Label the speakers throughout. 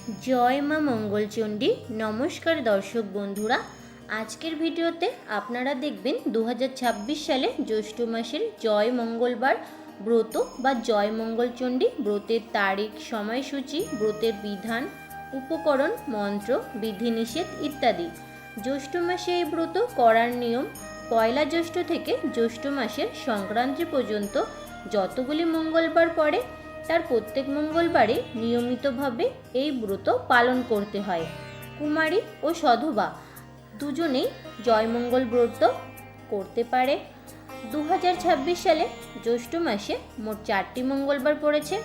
Speaker 1: জয় মা মঙ্গলচণ্ডী। নমস্কার দর্শক বন্ধুরা, আজকের ভিডিওতে আপনারা দেখবেন 2026 সালে জ্যৈষ্ঠ মাসের জয় মঙ্গলবার ব্রত বা জয় মঙ্গলচণ্ডী ব্রতের তারিখ, সময়সূচি, ব্রতের বিধান, উপকরণ, মন্ত্র, বিধিনিষেধ ইত্যাদি। জ্যৈষ্ঠ মাসে এই ব্রত করার নিয়ম। পয়লা জ্যৈষ্ঠ থেকে জ্যৈষ্ঠ মাসের সংক্রান্তি পর্যন্ত যতগুলি মঙ্গলবার পড়ে তার প্রত্যেক মঙ্গলবারে নিয়মিতভাবে এই ব্রত পালন করতে হয়। কুমারী ও সধবা দুজনেই জয়মঙ্গল ব্রত করতে পারে। 2026 সালে জ্যৈষ্ঠ মাসে মোট 4টি মঙ্গলবার পড়েছে।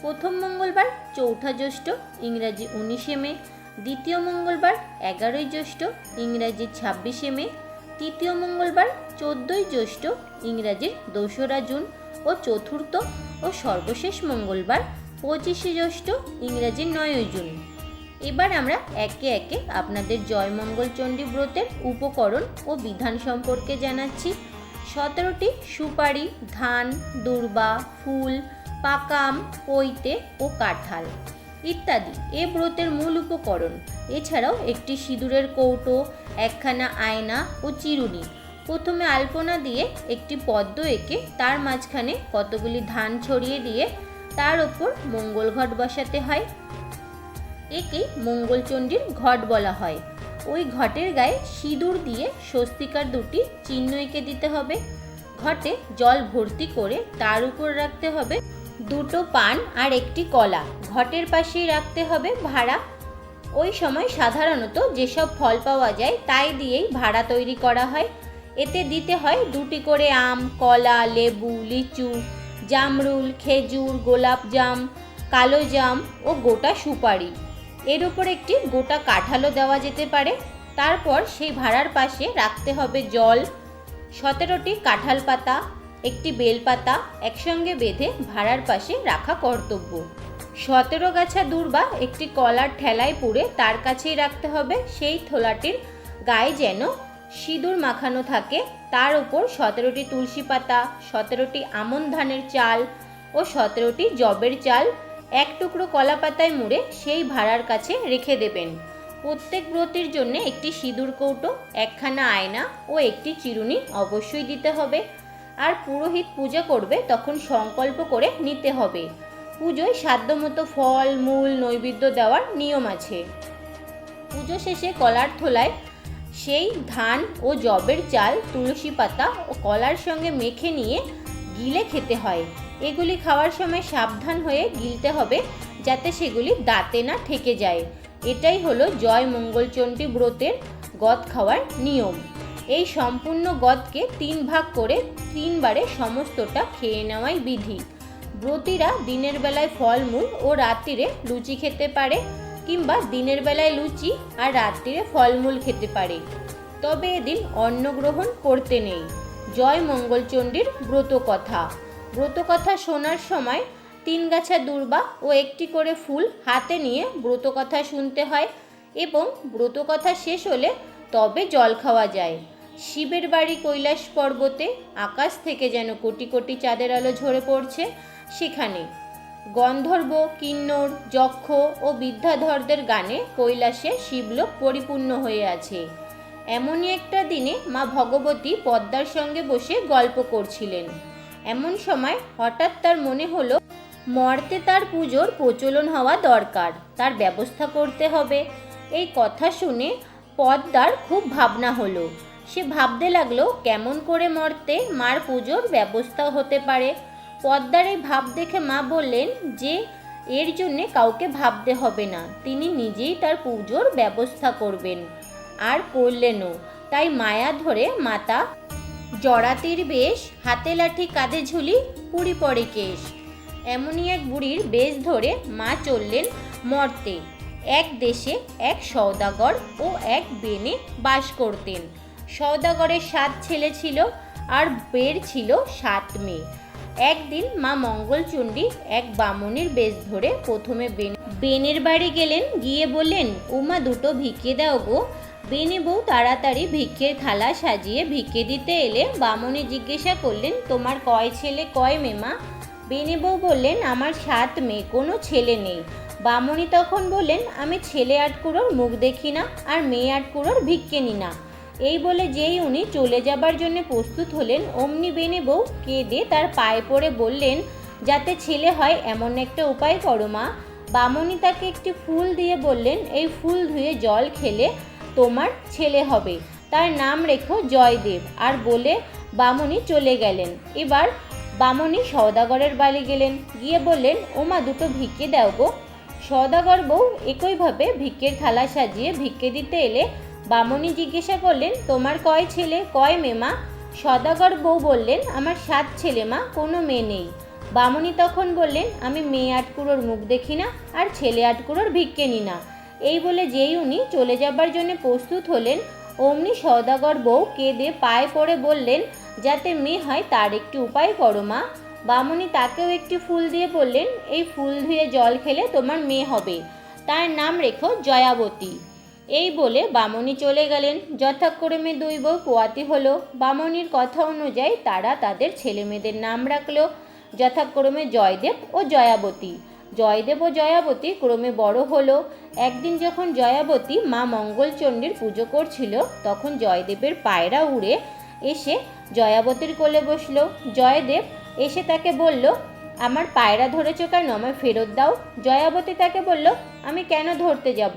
Speaker 1: প্রথম মঙ্গলবার চৌঠা জ্যৈষ্ঠ, ইংরাজি 19শে মে। দ্বিতীয় মঙ্গলবার 11ই জ্যৈষ্ঠ, ইংরাজি 26শে মে। তৃতীয় মঙ্গলবার 14ই জ্যৈষ্ঠ, ইংরাজির 2রা জুন। ও চতুর্থ ও সর্বশেষ মঙ্গলবার 25শে জ্যৈষ্ঠ, ইংরাজির 9ই জুন। এবার আমরা একে একে আপনাদের জয়মঙ্গলচণ্ডী ব্রতের উপকরণ ও বিধান সম্পর্কে জানাচ্ছি। 17টি সুপারি, ধান, দূর্বা, ফুল, পাকা আম, পৈতে ও কাঁঠাল ইত্যাদি এ ব্রতের মূল উপকরণ। এছাড়াও একটি সিঁদুরের কৌটো, একখানা আয়না ও চিরুনি। প্রথমে আলপনা দিয়ে একটি পদ্ম এঁকে তার মাঝখানে কতগুলি ধান ছড়িয়ে দিয়ে তার ওপর মঙ্গল ঘট বসাতে হয়। একে মঙ্গলচণ্ডীর ঘট বলা হয়। ওই ঘটের গায়ে সিঁদুর দিয়ে স্বস্তিকার দুটি চিহ্ন এঁকে দিতে হবে। ঘটে জল ভর্তি করে তার উপর রাখতে হবে 2টো পান আর একটি কলা। ঘটের পাশেই রাখতে হবে ভাড়া। ওই সময় সাধারণত যেসব ফল পাওয়া যায় তাই দিয়েই ভাড়া তৈরি করা হয়। এতে দিতে হয় 2টি করে আম, কলা, লেবু, লিচু, জামরুল, খেজুর, গোলাপ জাম, কালো জাম ও গোটা সুপারি। এর উপর একটি গোটা কাঁঠালও দেওয়া যেতে পারে। তারপর সেই ভাড়ার পাশে রাখতে হবে জল, 17টি কাঁঠাল পাতা, একটি বেলপাতা একসঙ্গে বেঁধে ভাড়ার পাশে রাখা কর্তব্য। 17 গাছা দূর্বা একটি কলার ঠেলায় পুড়ে তার কাছেই রাখতে হবে। সেই থোলাটির গায়ে যেন সিঁদুর মাখানো থাকে। তার উপর 17টি তুলসী পাতা, 17টি আমন ধানের চাল ও 17টি জবের চাল এক টুকরো কলা পাতায় মুড়ে সেই ভাড়ার কাছে রেখে দেবেন। প্রত্যেক ব্রতের জন্য একটি সিঁদুর কৌটো, একখানা আয়না ও একটি চিরুনি অবশ্যই দিতে হবে। আর পুরোহিত পূজা করবে তখন সংকল্প করে নিতে হবে। পুজোয় সাধ্যমতো ফল, মূল, নৈবেদ্য দেওয়ার নিয়ম আছে। পুজো শেষে কলার থোলায় সেই ধান ও জবের চাল তুলসী পাতা ও কলার সঙ্গে মেখে নিয়ে গিলে খেতে হয়। এগুলি খাওয়ার সময় সাবধান হয়ে গিলতে হবে যাতে সেগুলি দাঁতে না ঠেকে যায়। এটাই হলো জয় মঙ্গলচণ্ডী ব্রতের গদ খাওয়ার নিয়ম। এই সম্পূর্ণ গদকে 3 ভাগ করে 3 বারে সমস্তটা খেয়ে নেওয়াই বিধি। ব্রতীরা দিনের বেলায় ফলমূল ও রাত্রিরে লুচি খেতে পারে, কিংবা দিনের বেলায় লুচি আর রাত্রিরে ফলমূল খেতে পারে। তবে এদিন অন্ন গ্রহণ করতে নেই। জয় মঙ্গলচণ্ডীর ব্রতকথা। ব্রতকথা শোনার সময় 3 গাছা দূর্বা ও একটি করে ফুল হাতে নিয়ে ব্রতকথা শুনতে হয় এবং ব্রতকথা শেষ হলে তবে জল খাওয়া যায়। শিবের বাড়ি কৈলাস পর্বতে, আকাশ থেকে যেন কোটি কোটি চাঁদের আলো ঝরে পড়ছে। সেখানে গন্ধর্ব, কিন্নর, যক্ষ ও বিদ্যাধরদের গানে কৈলাসে শিবলোক পরিপূর্ণ হয়ে আছে। এমনই একটা দিনে মা ভগবতী পদ্মার সঙ্গে বসে গল্প করছিলেন। এমন সময় হঠাৎ তার মনে হলো মর্তে তার পুজোর প্রচলন হওয়া দরকার, তার ব্যবস্থা করতে হবে। এই কথা শুনে পদ্মার খুব ভাবনা হলো। সে ভাবতে লাগলো কেমন করে মর্তে মার পুজোর ব্যবস্থা হতে পারে। পদ্মার এই ভাব দেখে মা বললেন যে এর জন্যে কাউকে ভাবতে হবে না, তিনি নিজেই তার পুজোর ব্যবস্থা করবেন। আর করলেনও। তাই মায়া ধরে মাতা জড়াতির বেশ, হাতে লাঠি কাঁধে ঝুলি, পুরি পরে কেশ, এমনই এক বুড়ির বেশ ধরে মা চললেন মর্তে। এক দেশে এক সওদাগর ও এক বেনে বাস করতেন। সওদাগরের 7 ছেলে ছিল আর বের ছিল 7 মেয়ে। একদিন মা মঙ্গলচণ্ডী এক বামুনির বেশ ধরে প্রথমে বেনের বাড়ি গেলেন। গিয়ে বললেন, উমা 2টো ভিক্ষে দাও গো। বেনে বউ তাড়াতাড়ি ভিক্ষের থালা সাজিয়ে ভিক্ষে দিতে এলে বামুনি জিজ্ঞাসা করলেন, তোমার কয় ছেলে কয় মেয়ে মা? বেনে বউ বললেন, আমার 7 মেয়ে, কোনো ছেলে নেই। বামুনি তখন বললেন, আমি ছেলে আটকুড়োর মুখ দেখি না আর মেয়ে আটকুড়োর ভিক্ষে নি না। এই বলে যেই উনি চলে যাবার জন্য প্রস্তুত হলেন, অমনি বেনে বউ কেঁদে তার পায়ে পড়ে বললেন, যাতে ছেলে হয় এমন একটা উপায় করো মা। বামুনি তাকে একটি ফুল দিয়ে বললেন, এই ফুল ধুয়ে জল খেলে তোমার ছেলে হবে, তার নাম রেখো জয়দেব। আর বলে বামুনি চলে গেলেন। এবার বামুনি সওদাগরের বাড়ি গেলেন, গিয়ে বললেন, ওমা দুটো ভিক্ষে দাও গো। সওদাগর বউ একইভাবে ভিক্ষের থালা সাজিয়ে ভিক্ষে দিতে এলে বামুনি জিজ্ঞাসা করলেন, তোমার কয় ছেলে কয় মেয়ে মা? সওদাগর বউ বললেন, আমার 7 ছেলে মা, কোনো মেয়ে নেই। বামুনি তখন বললেন, আমি মেয়ে আটকুড়োর মুখ দেখি না আর ছেলে আটকুড়োর ভিক্ষে নি না। এই বলে যেই উনি চলে যাবার জন্য প্রস্তুত হলেন, অমনি সওদাগর বউ কেঁদে পায়ে পড়ে বললেন, যাতে মেয়ে হয় তার একটি উপায় করো মা। বামুনি তাকেও একটি ফুল দিয়ে বললেন, এই ফুল ধুয়ে জল খেলে তোমার মেয়ে হবে, তার নাম রেখো জয়াবতী। এই বলে বামুনি চলে গেলেন। যথাক্রমে 2 বউ পোয়াতি হলো। বামুনির কথা অনুযায়ী তারা তাদের ছেলে মেয়েদের নাম রাখলো যথাক্রমে জয়দেব ও জয়াবতী। জয়দেব ও জয়াবতী ক্রমে বড় হলো। একদিন যখন জয়াবতী মা মঙ্গলচণ্ডীর পুজো করছিল, তখন জয়দেবের পায়রা উড়ে এসে জয়াবতীর কোলে বসলো। জয়দেব এসে তাকে বলল, আমার পায়রা ধরেছ কেন, আমায় ফেরত দাও। জয়াবতী তাকে বলল, আমি কেন ধরতে যাব,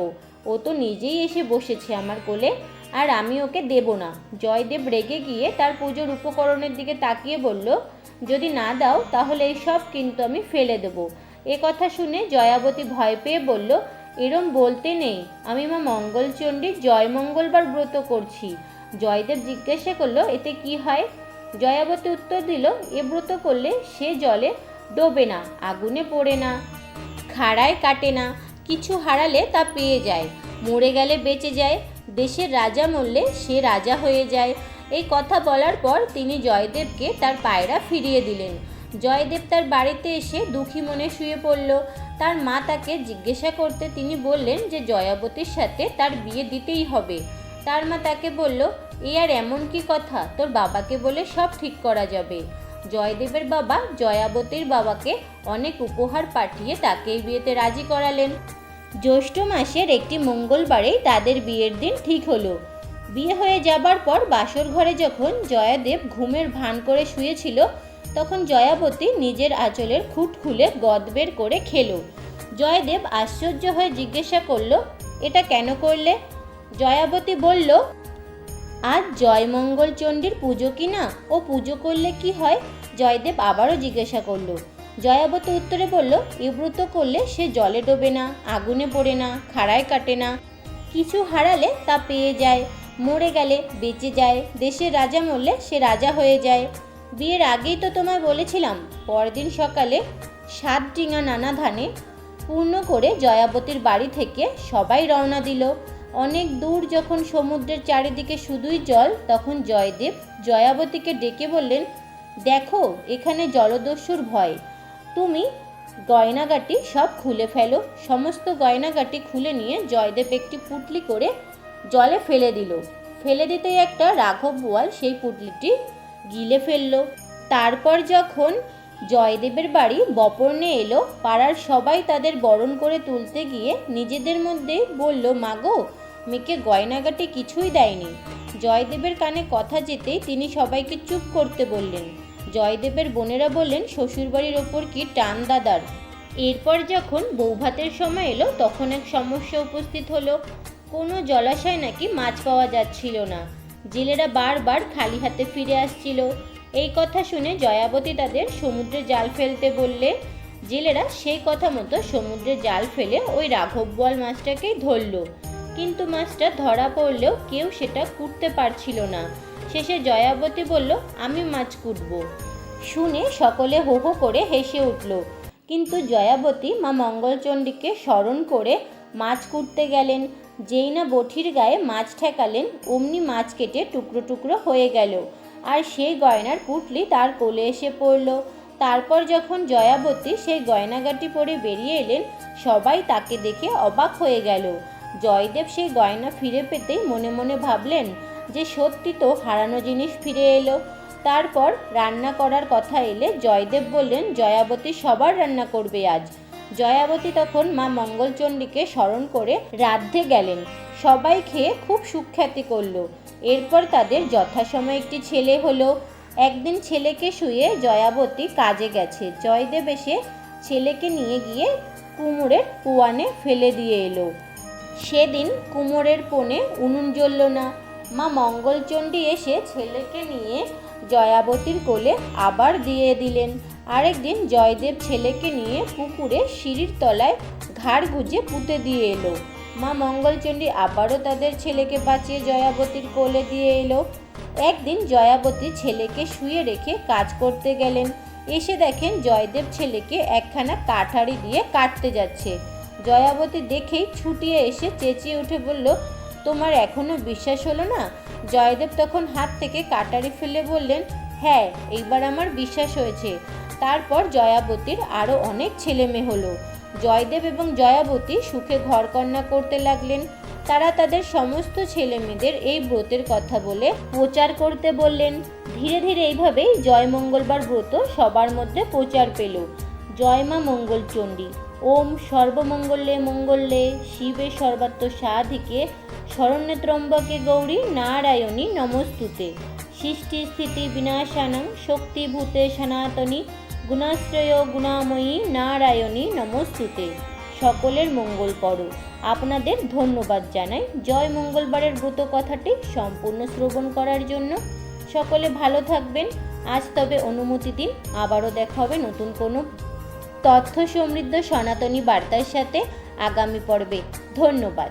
Speaker 1: ও তো নিজেই এসে বসেছে আমার কোলে, আর আমি ওকে দেব না। জয়দেব রেগে গিয়ে তার পুজোর উপকরণের দিকে তাকিয়ে বলল, যদি না দাও তাহলে এই সব কিন্তু আমি ফেলে দেব। এ কথা শুনে জয়াবতী ভয় পেয়ে বলল, এরম বলতে নেই, আমি মা মঙ্গলচণ্ডীর জয়মঙ্গলবার ব্রত করছি। জয়দেব জিজ্ঞাসা করলো, এতে কি হয়? জয়াবতী উত্তর দিল, এ ব্রত করলে সে জলে ডোবে না, আগুনে পড়ে না, খাড়ায় কাটে না, কিছু হারালে তা পেয়ে যায়, মরে গেলে বেঁচে যায়, দেশের রাজা মরলে সে রাজা হয়ে যায়। এই কথা বলার পর তিনি জয়দেবকে তার পায়রা ফিরিয়ে দিলেন। জয়দেব তার বাড়িতে এসে দুঃখী মনে শুয়ে পড়ল। তার মা তাকে জিজ্ঞাসা করতে তিনি বললেন যে জয়াবতীর সাথে তার বিয়ে দিতেই হবে। তার মা তাকে বলল, এ আর এমন কি কথা, তোর বাবাকে বলে সব ঠিক করা যাবে। জয়দেবের বাবা জয়াবতীর বাবাকে অনেক উপহার পাঠিয়ে তাকে এই বিয়েতে রাজি করালেন। জ্যৈষ্ঠ মাসের একটি মঙ্গলবারেই তাদের বিয়ের দিন ঠিক হলো। বিয়ে হয়ে যাবার পর বাসর ঘরে যখন জয়াদেব ঘুমের ভান করে শুয়েছিল, তখন জয়াবতী নিজের আঁচলের খুঁট খুলে গদ বের করে খেলো। জয়দেব আশ্চর্য হয়ে জিজ্ঞাসা করল, এটা কেন করলে? জয়াবতী বলল, আজ জয়মঙ্গলচণ্ডীর পুজো কি না, ও পুজো করলে কি হয়? জয়দেব আবারও জিজ্ঞাসা করল। জয়াবতী উত্তরে বলল, এ ব্রত করলে সে জলে ডোবে না, আগুনে পড়ে না, খাড়ায় কাটে না, কিছু হারালে তা পেয়ে যায়, মরে গেলে বেঁচে যায়, দেশের রাজা মরলে সে রাজা হয়ে যায়। বিয়ের আগেই তো তোমায় বলেছিলাম। পরদিন সকালে 7 ডিঙা নানা ধানে পূর্ণ করে জয়াবতীর বাড়ি থেকে সবাই রওনা দিল। অনেক দূর যখন সমুদ্রের চারিদিকে শুধুই জল, তখন জয়দেব জয়াবতীকে ডেকে বললেন, দেখো এখানে জলদস্যুর ভয়, তুমি গয়নাগাটি সব খুলে ফেলো। সমস্ত গয়নাগাটি খুলে নিয়ে জয়দেব একটি পুঁটলি করে জলে ফেলে দিল। ফেলে দিতেই একটা রাঘব বোয়াল সেই পুঁটলিটি গিলে ফেলল। তারপর যখন জয়দেবের বাড়ি বপর্ণে এলো, পাড়ার সবাই তাদের বরণ করে তুলতে গিয়ে নিজেদের মধ্যেই বলল, মাগো, মেয়েকে গয়নাগাটি কিছুই দেয়নি। জয়দেবের কানে কথা যেতেই তিনি সবাইকে চুপ করতে বললেন। জয়দেবের বোনেরা বললেন, শ্বশুরবাড়ির ওপর কি টান দাদার। এরপর যখন বৌভাতের সময় এলো, তখন এক সমস্যা উপস্থিত হলো। কোনো জলাশয় নাকি মাছ পাওয়া যাচ্ছিল না। জেলেরা বারবার খালি হাতে ফিরে আসছিল। এই কথা শুনে জয়াবতী তাদের সমুদ্রে জাল ফেলতে বললে। জেলেরা সেই কথা মতো সমুদ্রে জাল ফেলে ওই রাঘব বোয়াল মাছটাকেই ধরল। কিন্তু মাছটা ধরা পড়লেও কেউ সেটা কুটতে পারছিল না। শেষে জয়াবতী বলল, আমি মাছ কুটব। শুনে সকলে হো হো করে হেসে উঠল। কিন্তু জয়াবতী মা মঙ্গলচণ্ডীকে স্মরণ করে মাছ কুটতে গেলেন। যেই না বঠির গায়ে মাছ ঠেকালেন, অমনি মাছ কেটে টুকরো টুকরো হয়ে গেল, আর সেই গয়নার পুঁটলি তার কোলে এসে পড়ল। তারপর যখন জয়াবতী সেই গয়নাগাটি পরে বেরিয়ে এলেন, সবাই তাকে দেখে অবাক হয়ে গেল। জয়দেব সেই গয়না ফিরে পেতেই মনে মনে ভাবলেন যে সত্যি তো হারানো জিনিস ফিরে এলো। তারপর রান্না করার কথা এলে জয়দেব বললেন, জয়াবতী সবার রান্না করবে আজ। জয়াবতী তখন মা মঙ্গলচণ্ডীকে স্মরণ করে রাঁধতে গেলেন। সবাই খেয়ে খুব সুখ্যাতি করল। এরপর তাদের যথাসময়ে একটি ছেলে হলো। একদিন ছেলেকে শুয়ে জয়াবতী কাজে গেছে। জয়দেব এসে ছেলেকে নিয়ে গিয়ে কুমোরের পুয়ানে ফেলে দিয়ে এলো। সেদিন কুমোরের পোনে উনুন জ্বলল না। মা মঙ্গলচণ্ডী এসে ছেলেকে নিয়ে জয়াবতীর কোলে আবার দিয়ে দিলেন। আরেকদিন জয়দেব ছেলেকে নিয়ে পুকুরে সিঁড়ির তলায় ঘাড় গুজে পুঁতে দিয়ে এলো। মা মঙ্গলচণ্ডী আবারও তাদের ছেলেকে বাঁচিয়ে জয়াবতীর কোলে দিয়ে এলো। একদিন জয়াবতী ছেলেকে শুয়ে রেখে কাজ করতে গেলেন। এসে দেখেন জয়দেব ছেলেকে একখানা কাঠারি দিয়ে কাটতে যাচ্ছে। জয়াবতী দেখেই ছুটিয়ে এসে চেঁচিয়ে উঠে বলল, তোমার এখনো বিশ্বাস হলো না? জয়দেব তখন হাত থেকে কাটারি ফেলে বললেন, হ্যাঁ, এইবার আমার বিশ্বাস হয়েছে। তারপর জয়াবতীর আরও অনেক ছেলে মেয়ে হলো। জয়দেব এবং জয়াবতী সুখে ঘরকন্না করতে লাগলেন। তারা তাদের সমস্ত ছেলে মেয়েদের এই ব্রতের কথা বলে প্রচার করতে বললেন। ধীরে ধীরে এইভাবেই জয় মঙ্গলবার ব্রত সবার মধ্যে প্রচার পেল। জয় মা মঙ্গলচণ্ডী। ওম সর্বমঙ্গলে মঙ্গলে শিবে সর্বাত্ম সাধিকে শরণ্যে ত্রম্বকে গৌরী নারায়ণী নমস্তুতে। সৃষ্টি স্থিতি বিনাশানং শক্তিভূতে সনাতনী গুণাশ্রয় গুণাময়ী নারায়ণী নমস্তুতে। সকলের মঙ্গল করো। আপনাদের ধন্যবাদ জানাই জয় মঙ্গলবারের ব্রত কথাটি সম্পূর্ণ শ্রবণ করার জন্য। সকলে ভালো থাকবেন। আজ তবে অনুমতি দিন। আবারও দেখা হবে নতুন কোনো তথ্য সমৃদ্ধ সনাতনী বার্তার সাথে আগামী পর্বে। ধন্যবাদ।